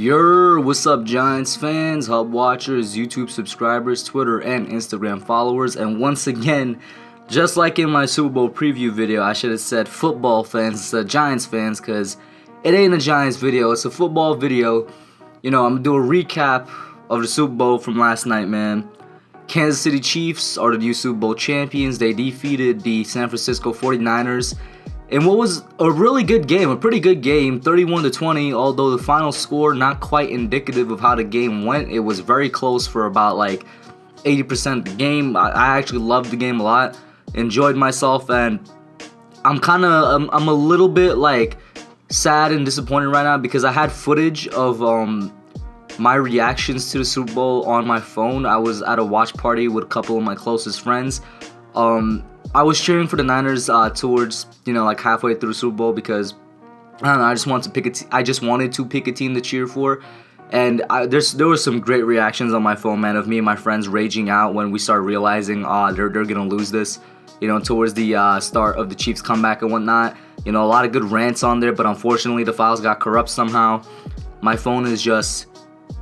What's up, Giants fans, Hub watchers, YouTube subscribers, Twitter and Instagram followers, and once again, just like in my Super Bowl preview video, I should have said football fans instead of Giants fans, because it ain't a Giants video, it's a football video. You know, I'm gonna do a recap of the Super Bowl from last night, man. Kansas City Chiefs are the new Super Bowl champions. They defeated the San Francisco 49ers in what was a really good game, a pretty good game, 31-20, although the final score not quite indicative of how the game went. It was very close for about like 80% of the game. I actually loved the game a lot, enjoyed myself, and I'm a little bit like sad and disappointed right now because I had footage of my reactions to the Super Bowl on my phone. I was at a watch party with a couple of my closest friends. I was cheering for the Niners towards, like halfway through the Super Bowl because I don't know, I just wanted to pick a team to cheer for, and there were some great reactions on my phone, man, of me and my friends raging out when we started realizing they're gonna lose this, towards the start of the Chiefs comeback and whatnot. A lot of good rants on there, but unfortunately the files got corrupt somehow. My phone is just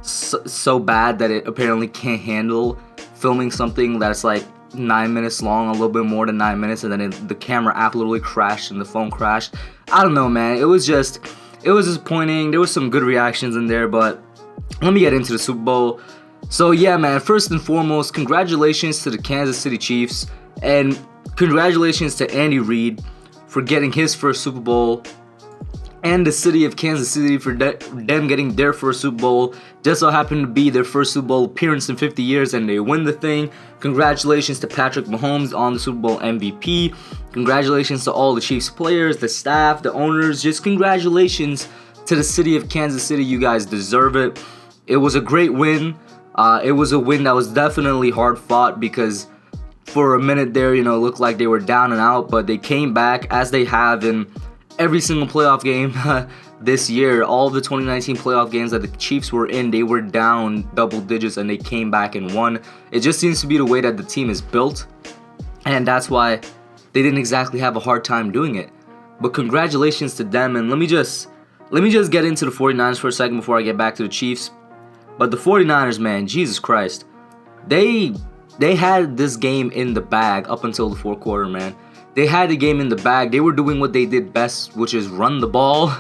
so bad that it apparently can't handle filming something that's like 9 minutes long, a little bit more than 9 minutes, and then the camera app literally crashed and the phone crashed. I don't know, man. It was disappointing. There was some good reactions in there, but let me get into the Super Bowl. So yeah, man, first and foremost, congratulations to the Kansas City Chiefs, and congratulations to Andy Reid for getting his first Super Bowl, and the city of Kansas City for them getting their first Super Bowl. Just so happened to be their first Super Bowl appearance in 50 years, and they win the thing. Congratulations to Patrick Mahomes on the Super Bowl MVP. Congratulations to all the Chiefs players, the staff, the owners. Just congratulations to the city of Kansas City. You guys deserve it. It was a great win. It was a win that was definitely hard fought because for a minute there, it looked like they were down and out, but they came back as they have in every single playoff game this year. All of the 2019 playoff games that the Chiefs were in, they were down double digits and they came back and won. It just seems to be the way that the team is built, and that's why they didn't exactly have a hard time doing it. But congratulations to them, and let me just get into the 49ers for a second before I get back to the Chiefs. But the 49ers, man, Jesus Christ, they had this game in the bag up until the fourth quarter, man. They had the game in the bag. They were doing what they did best, which is run the ball,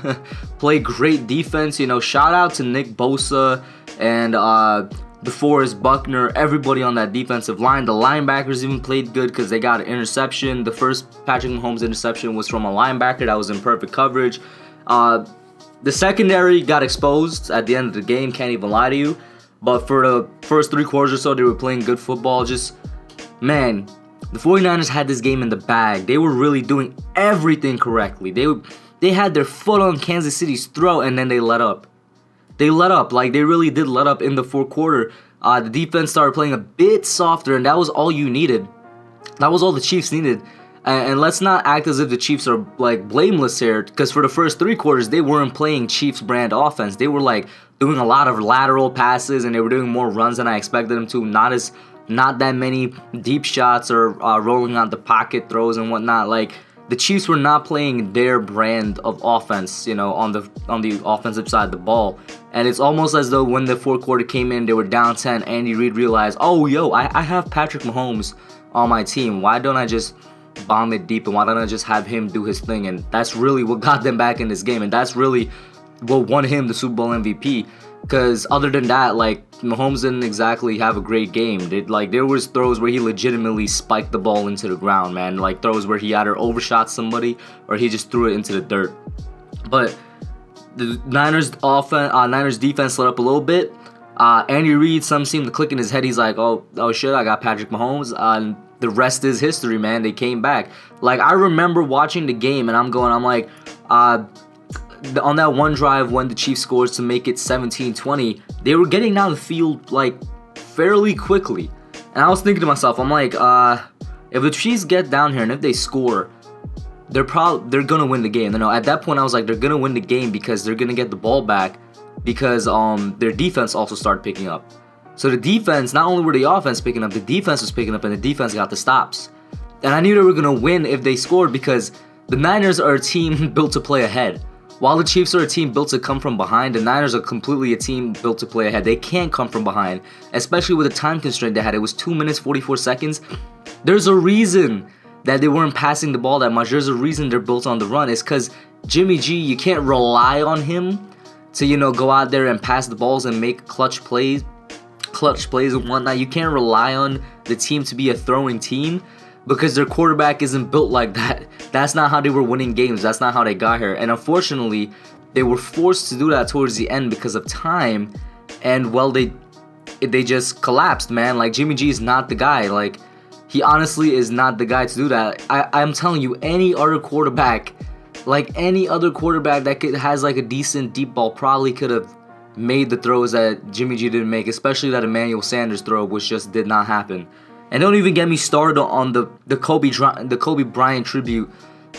play great defense. Shout out to Nick Bosa and DeForest Buckner, everybody on that defensive line. The linebackers even played good because they got an interception. The first Patrick Mahomes interception was from a linebacker that was in perfect coverage. The secondary got exposed at the end of the game, can't even lie to you. But for the first 3 quarters or so, they were playing good football. Man, the 49ers had this game in the bag. They were really doing everything correctly. They had their foot on Kansas City's throat, and then they let up. They really did let up in the fourth quarter. The defense started playing a bit softer, and that was all you needed. That was all the Chiefs needed. And let's not act as if the Chiefs are like blameless here, because for the first 3 quarters, they weren't playing Chiefs brand offense. They were like doing a lot of lateral passes, and they were doing more runs than I expected them to. Not that many deep shots or rolling out the pocket throws and whatnot. Like, the Chiefs were not playing their brand of offense, on the offensive side of the ball. And it's almost as though when the fourth quarter came in, they were down 10. Andy Reid realized, I have Patrick Mahomes on my team. Why don't I just bomb it deep, and why don't I just have him do his thing? And that's really what got them back in this game, and that's really what won him the Super Bowl MVP. Because other than that, like, Mahomes didn't exactly have a great game. There was throws where he legitimately spiked the ball into the ground, man. Like, throws where he either overshot somebody or he just threw it into the dirt. But the Niners defense let up a little bit. Andy Reid, some seemed to click in his head. He's like, oh shit, I got Patrick Mahomes. The rest is history, man. They came back. Like, I remember watching the game, and I'm like, on that one drive when the Chiefs scores to make it 17-20, they were getting down the field like fairly quickly. And I was thinking to myself, I'm like, if the Chiefs get down here and if they score, they're gonna win the game. At that point I was like, they're gonna win the game because they're gonna get the ball back because their defense also started picking up. So the defense, not only were the offense picking up, the defense was picking up, and the defense got the stops. And I knew they were gonna win if they scored because the Niners are a team built to play ahead. While the Chiefs are a team built to come from behind, the Niners are completely a team built to play ahead. They can't come from behind, especially with the time constraint they had. It was 2 minutes, 44 seconds. There's a reason that they weren't passing the ball that much. There's a reason they're built on the run. It's because Jimmy G, you can't rely on him to, you know, go out there and pass the balls and make clutch plays and whatnot. You can't rely on the team to be a throwing team because their quarterback isn't built like that. That's not how they were winning games. That's not how they got here. And unfortunately, they were forced to do that towards the end because of time. And well, they just collapsed, man. Like, Jimmy G is not the guy. Like, he honestly is not the guy to do that. I'm telling you, any other quarterback that has like a decent deep ball probably could have made the throws that Jimmy G didn't make, especially that Emmanuel Sanders throw, which just did not happen. And don't even get me started on the Kobe Bryant tribute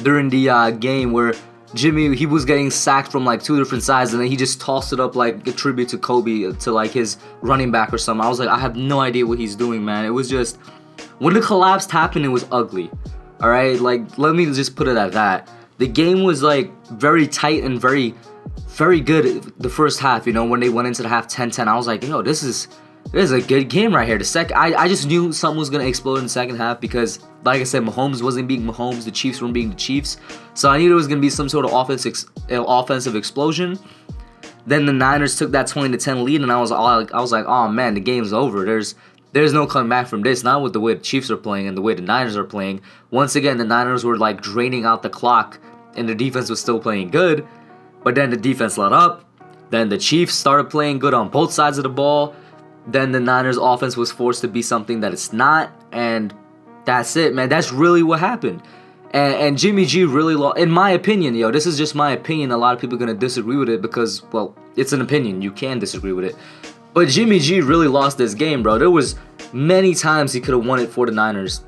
during the game where Jimmy, he was getting sacked from like 2 different sides, and then he just tossed it up like a tribute to Kobe, to like his running back or something. I was like, I have no idea what he's doing, man. It was just, when the collapse happened, it was ugly. All right, like, let me just put it at that. The game was like very tight and very good the first half. You know, when they went into the half 10-10, I was like, yo, this is a good game right here. I just knew something was gonna explode in the second half because, like I said, Mahomes wasn't being Mahomes, the Chiefs weren't being the Chiefs. So I knew there was gonna be some sort of offensive explosion. Then the Niners took that 20-10 lead, and I was like, oh man, the game's over. There's no coming back from this. Not with the way the Chiefs are playing and the way the Niners are playing. Once again, the Niners were like draining out the clock, and the defense was still playing good. But then the defense let up. Then the Chiefs started playing good on both sides of the ball. Then the Niners offense was forced to be something that it's not. And that's it, man. That's really what happened. And Jimmy G really lost, in my opinion, yo, this is just my opinion. A lot of people are going to disagree with it because, well, it's an opinion. You can disagree with it. But Jimmy G really lost this game, bro. There was many times he could have won it for the Niners.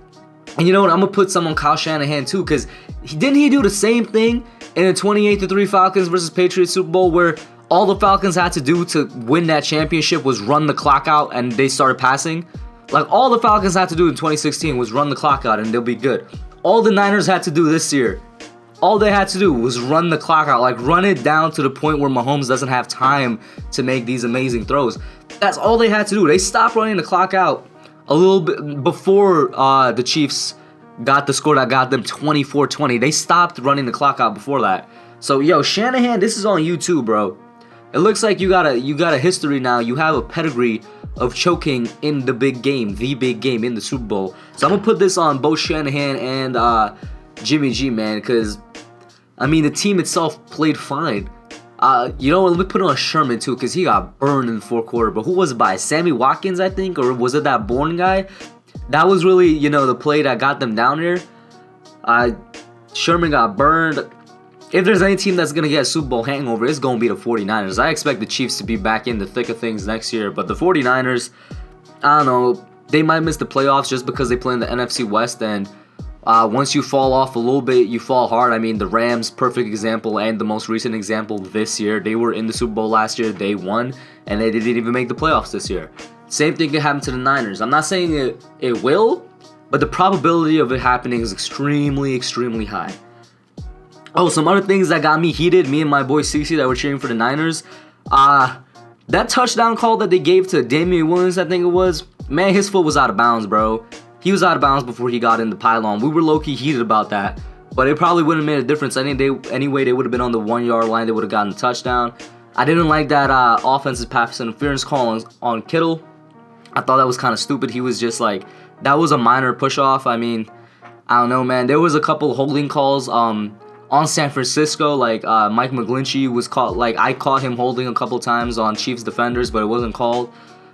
And you know what? I'm going to put some on Kyle Shanahan, too, because didn't he do the same thing in the 28-3 Falcons versus Patriots Super Bowl where all the Falcons had to do to win that championship was run the clock out and they started passing? Like, all the Falcons had to do in 2016 was run the clock out and they'll be good. All the Niners had to do this year, all they had to do was run the clock out. Like, run it down to the point where Mahomes doesn't have time to make these amazing throws. That's all they had to do. They stopped running the clock out a little bit before the Chiefs got the score that got them 24-20. They stopped running the clock out before that. So, yo, Shanahan, this is on you too, bro. It looks like you got a history now. You have a pedigree of choking in the big game in the Super Bowl. So I'm gonna put this on both Shanahan and Jimmy G, man, because I mean the team itself played fine. You know what? Let me put it on Sherman too, because he got burned in the fourth quarter. But who was it by? Sammy Watkins, I think, or was it that Bourne guy? That was really, you know, the play that got them down here. Sherman got burned. If there's any team that's going to get a Super Bowl hangover, it's going to be the 49ers. I expect the Chiefs to be back in the thick of things next year. But the 49ers, I don't know, they might miss the playoffs just because they play in the NFC West. And once you fall off a little bit, you fall hard. I mean, the Rams, perfect example, and the most recent example this year. They were in the Super Bowl last year. They won, and they didn't even make the playoffs this year. Same thing can happen to the Niners. I'm not saying it will, but the probability of it happening is extremely, extremely high. Oh, some other things that got me heated, me and my boy Cece that were cheering for the Niners. That touchdown call that they gave to Damian Williams, I think it was, man, his foot was out of bounds, bro. He was out of bounds before he got in the pylon. We were low-key heated about that, but it probably wouldn't have made a difference. Anyway, they would have been on the 1-yard line. They would have gotten the touchdown. I didn't like that offensive pass interference call on Kittle. I thought that was kind of stupid. He was just like, that was a minor push-off. I mean, I don't know, man. There was a couple holding calls on San Francisco. Like, Mike McGlinchey was caught. Like, I caught him holding a couple times on Chiefs defenders, but it wasn't called.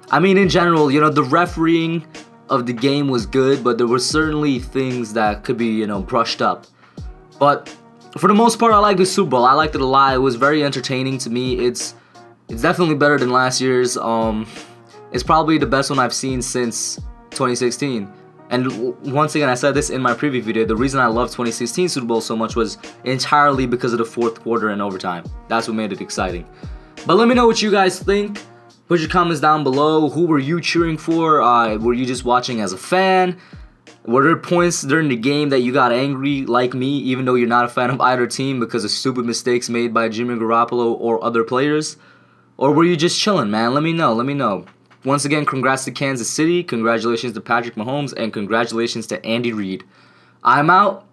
I mean, in general, you know, the refereeing of the game was good, but there were certainly things that could be, you know, brushed up. But for the most part, I like the Super Bowl. I liked it a lot. It was very entertaining to me. It's definitely better than last year's. It's probably the best one I've seen since 2016. And once again, I said this in my preview video, the reason I love 2016 Super Bowl so much was entirely because of the fourth quarter and overtime. That's what made it exciting. But let me know what you guys think. Put your comments down below. Who were you cheering for? Were you just watching as a fan? Were there points during the game that you got angry like me, even though you're not a fan of either team because of stupid mistakes made by Jimmy Garoppolo or other players? Or were you just chilling, man? Let me know. Once again, congrats to Kansas City, congratulations to Patrick Mahomes, and congratulations to Andy Reid. I'm out.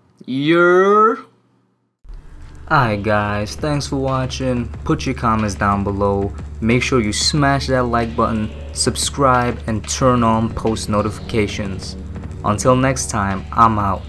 Alright guys, thanks for watching. Put your comments down below. Make sure you smash that like button, subscribe, and turn on post notifications. Until next time, I'm out.